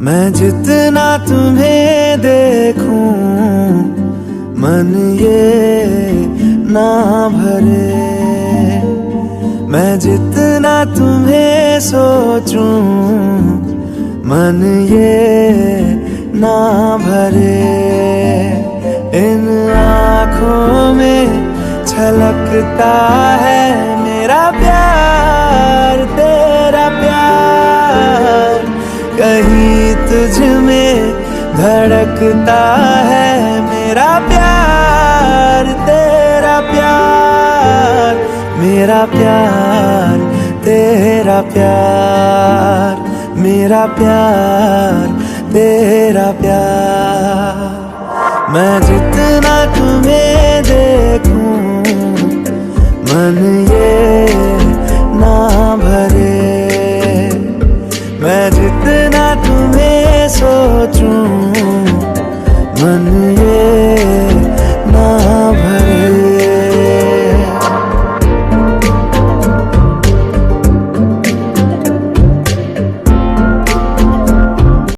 मैं जितना तुम्हें देखूं मन ये ना भरे, मैं जितना तुम्हें सोचूं मन ये ना भरे। इन आँखों में छलकता है मेरा प्यार, तेरा प्यार। कहीं तुझ में धड़कता है मेरा प्यार, तेरा प्यार। मेरा प्यार, तेरा प्यार, मेरा प्यार, तेरा प्यार। मैं जितना तुम्हें देखूं मन ये ना